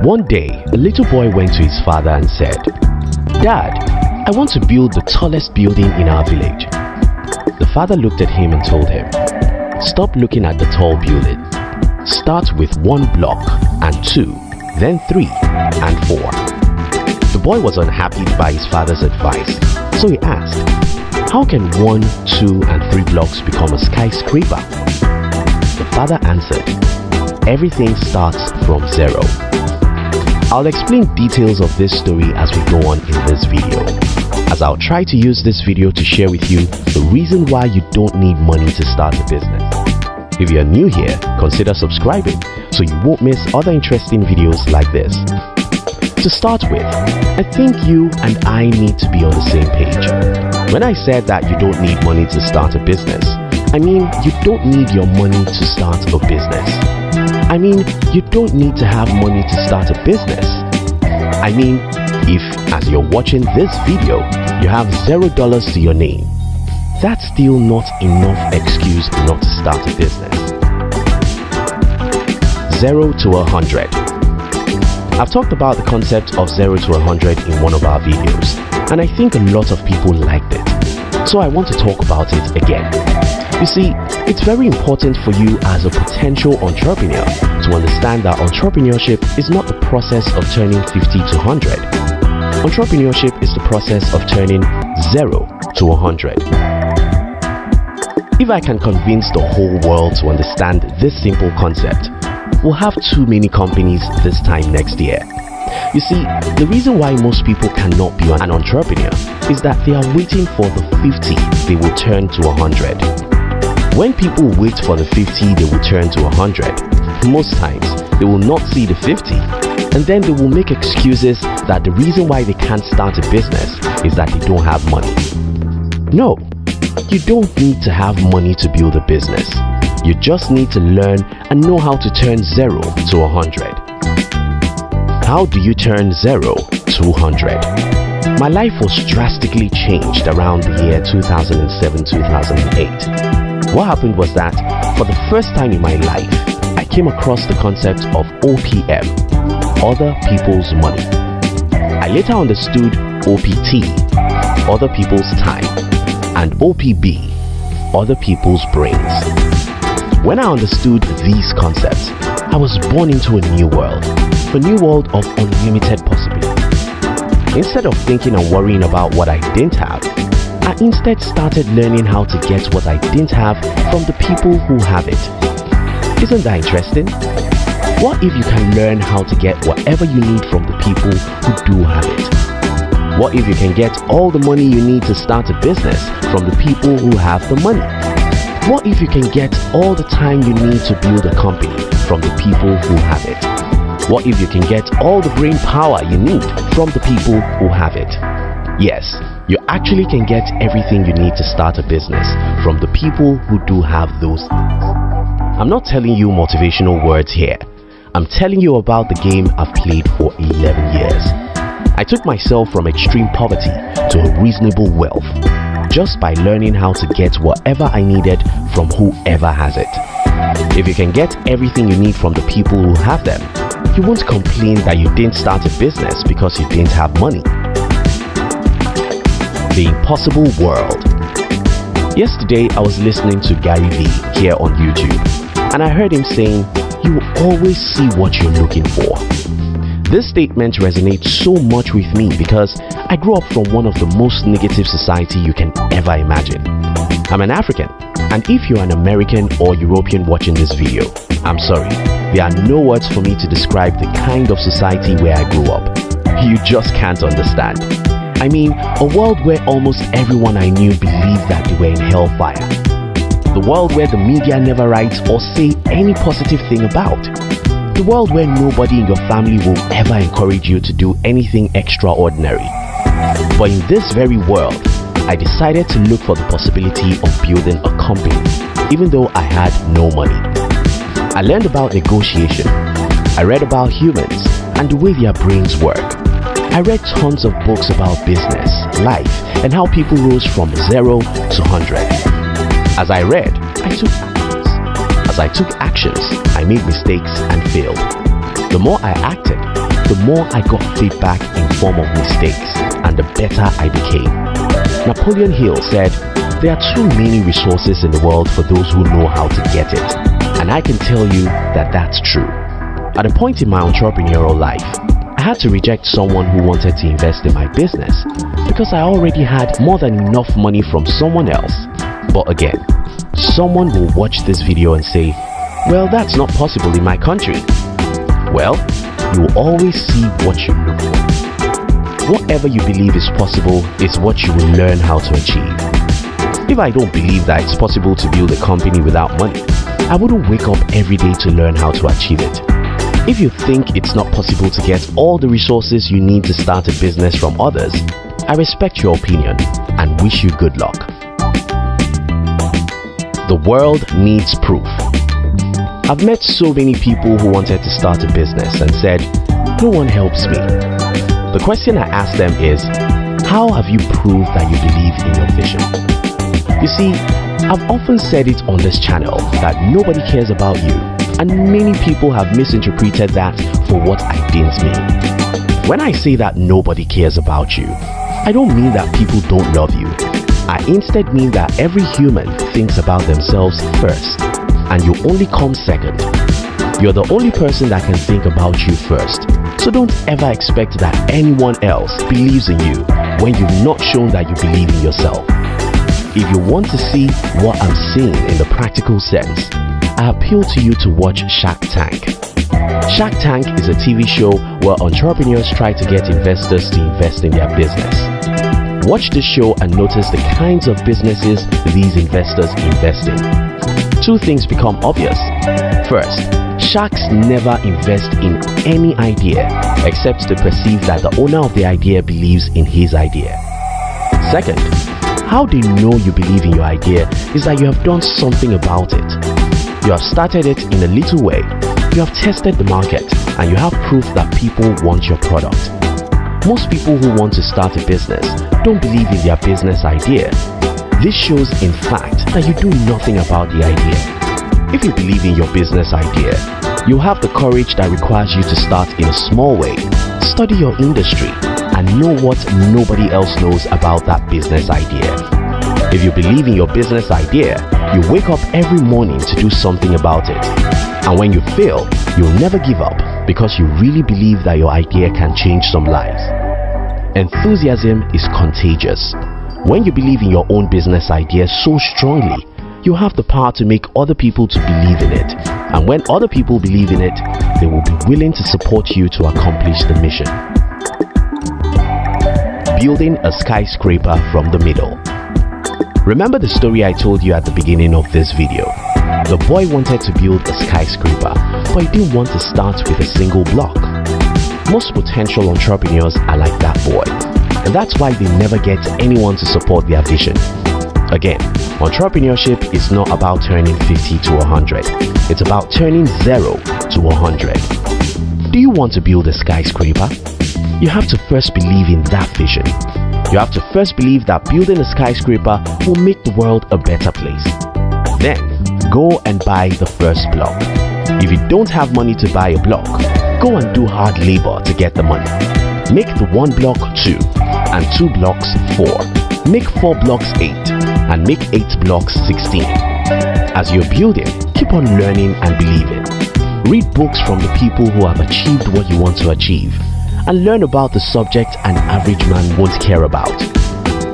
One day, a little boy went to his father and said, "Dad, I want to build the tallest building in our village." The father looked at him and told him, "Stop looking at the tall building. Start with 1 block and 2, then 3 and 4. The boy was unhappy by his father's advice, so he asked, "How can 1, 2 and 3 blocks become a skyscraper?" The father answered, "Everything starts from 0. I'll explain details of this story as we go on in this video, as I'll try to use this video to share with you the reason why you don't need money to start a business. If you're new here, consider subscribing so you won't miss other interesting videos like this. To start with, I think you and I need to be on the same page. When I said that you don't need money to start a business, I mean you don't need your money to start a business. I mean you don't need to have money to start a business. I mean, if as you're watching this video, you have $0 to your name, that's still not enough excuse not to start a business. 0 to 100. I've talked about the concept of 0 to 100 in one of our videos, and I think a lot of people liked it. So I want to talk about it again. You see, it's very important for you as a potential entrepreneur to understand that entrepreneurship is not the process of turning 50 to 100. Entrepreneurship is the process of turning 0 to 100. If I can convince the whole world to understand this simple concept, we'll have too many companies this time next year. You see, the reason why most people cannot be an entrepreneur is that they are waiting for the 50 they will turn to 100. When people wait for the 50 they will turn to 100, most times they will not see the 50, and then they will make excuses that the reason why they can't start a business is that they don't have money. No, you don't need to have money to build a business. You just need to learn and know how to turn 0 to 100. How do you turn 0 to 100? My life was drastically changed around the year 2007-2008. What happened was that for the first time in my life, I came across the concept of OPM, other people's money. I later understood OPT, other people's time, and OPB, other people's brains. When I understood these concepts, I was born into a new world of unlimited possibilities. Instead of thinking and worrying about what I didn't have, I instead started learning how to get what I didn't have from the people who have it. Isn't that interesting? What if you can learn how to get whatever you need from the people who do have it? What if you can get all the money you need to start a business from the people who have the money? What if you can get all the time you need to build a company from the people who have it? What if you can get all the brain power you need from the people who have it? Yes, you actually can get everything you need to start a business from the people who do have those things. I'm not telling you motivational words here. I'm telling you about the game I've played for 11 years. I took myself from extreme poverty to a reasonable wealth just by learning how to get whatever I needed from whoever has it. If you can get everything you need from the people who have them, you won't complain that you didn't start a business because you didn't have money. The impossible world. Yesterday I was listening to Gary Vee here on YouTube, and I heard him saying, "You will always see what you're looking for." This statement resonates so much with me because I grew up from one of the most negative society you can ever imagine. I'm an African, and if you're an American or European watching this video, I'm sorry, there are no words for me to describe the kind of society where I grew up. You just can't understand. I mean, a world where almost everyone I knew believed that they were in hellfire. The world where the media never writes or say any positive thing about. The world where nobody in your family will ever encourage you to do anything extraordinary. But in this very world, I decided to look for the possibility of building a company, even though I had no money. I learned about negotiation. I read about humans and the way their brains work. I read tons of books about business, life, and how people rose from 0 to 100. As I read, I took actions. As I took actions, I made mistakes and failed. The more I acted, the more I got feedback in form of mistakes, and the better I became. Napoleon Hill said, "There are too many resources in the world for those who know how to get it." And I can tell you that that's true. At a point in my entrepreneurial life, I had to reject someone who wanted to invest in my business because I already had more than enough money from someone else. But again, someone will watch this video and say, "Well, that's not possible in my country." Well, you will always see what you look for. Whatever you believe is possible is what you will learn how to achieve. If I don't believe that it's possible to build a company without money, I wouldn't wake up every day to learn how to achieve it. If you think it's not possible to get all the resources you need to start a business from others, I respect your opinion and wish you good luck. The world needs proof. I've met so many people who wanted to start a business and said, "No one helps me." The question I ask them is, how have you proved that you believe in your vision? You see, I've often said it on this channel that nobody cares about you, and many people have misinterpreted that for what I didn't mean. When I say that nobody cares about you, I don't mean that people don't love you. I instead mean that every human thinks about themselves first, and you only come second. You're the only person that can think about you first. So don't ever expect that anyone else believes in you when you've not shown that you believe in yourself. If you want to see what I'm saying in the practical sense, I appeal to you to watch Shark Tank. Shark Tank is a TV show where entrepreneurs try to get investors to invest in their business. Watch this show and notice the kinds of businesses these investors invest in. Two things become obvious. First, sharks never invest in any idea except to perceive that the owner of the idea believes in his idea. Second, how they know you believe in your idea is that you have done something about it. You have started it in a little way, you have tested the market, and you have proof that people want your product. Most people who want to start a business don't believe in their business idea. This shows, in fact, that you do nothing about the idea. If you believe in your business idea, you have the courage that requires you to start in a small way, study your industry, and know what nobody else knows about that business idea. If you believe in your business idea, you wake up every morning to do something about it. And when you fail, you'll never give up because you really believe that your idea can change some lives. Enthusiasm is contagious. When you believe in your own business idea so strongly, you have the power to make other people to believe in it. And when other people believe in it, they will be willing to support you to accomplish the mission. Building a skyscraper from the middle. Remember the story I told you at the beginning of this video? The boy wanted to build a skyscraper, but he didn't want to start with a single block. Most potential entrepreneurs are like that boy, and that's why they never get anyone to support their vision. Again, entrepreneurship is not about turning 50 to 100. It's about turning 0 to 100. Do you want to build a skyscraper? You have to first believe in that vision. You have to first believe that building a skyscraper will make the world a better place. Then, go and buy the first block. If you don't have money to buy a block, go and do hard labor to get the money. Make the 1 block 2, and 2 blocks 4. Make 4 blocks 8, and make 8 blocks 16. As you're building, keep on learning and believing. Read books from the people who have achieved what you want to achieve, and learn about the subject an average man won't care about.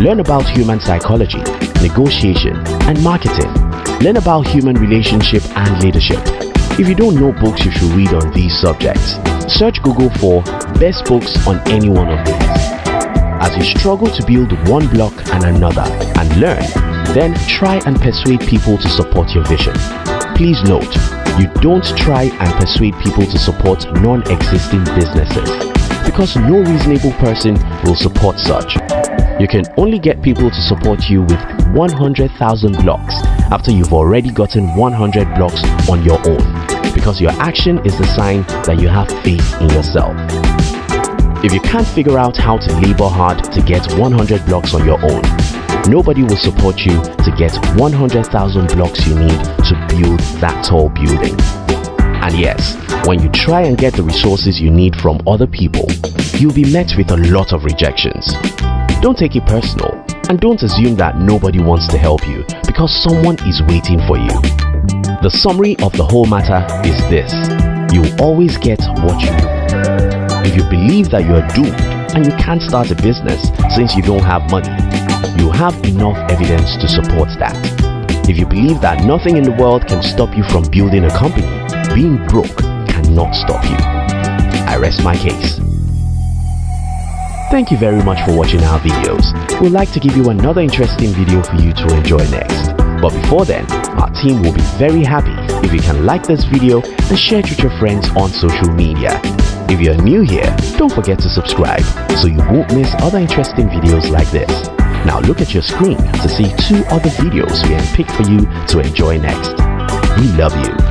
Learn about human psychology, negotiation, and marketing. Learn about human relationship and leadership. If you don't know books you should read on these subjects, search Google for best books on any one of these. As you struggle to build one block and another and learn, then try and persuade people to support your vision. Please note, you don't try and persuade people to support non-existing businesses, because no reasonable person will support such. You can only get people to support you with 100,000 blocks after you've already gotten 100 blocks on your own, because your action is the sign that you have faith in yourself. If you can't figure out how to labor hard to get 100 blocks on your own, nobody will support you to get 100,000 blocks you need to build that tall building. And yes, when you try and get the resources you need from other people, you'll be met with a lot of rejections. Don't take it personal, and don't assume that nobody wants to help you because someone is waiting for you. The summary of the whole matter is this: you always get what you do. If you believe that you are doomed and you can't start a business since you don't have money, you have enough evidence to support that. If you believe that nothing in the world can stop you from building a company, being broke cannot stop you. I rest my case. Thank you very much for watching our videos. We'd like to give you another interesting video for you to enjoy next. But before then, our team will be very happy if you can like this video and share it with your friends on social media. If you're new here, don't forget to subscribe so you won't miss other interesting videos like this. Now look at your screen to see 2 other videos we have picked for you to enjoy next. We love you.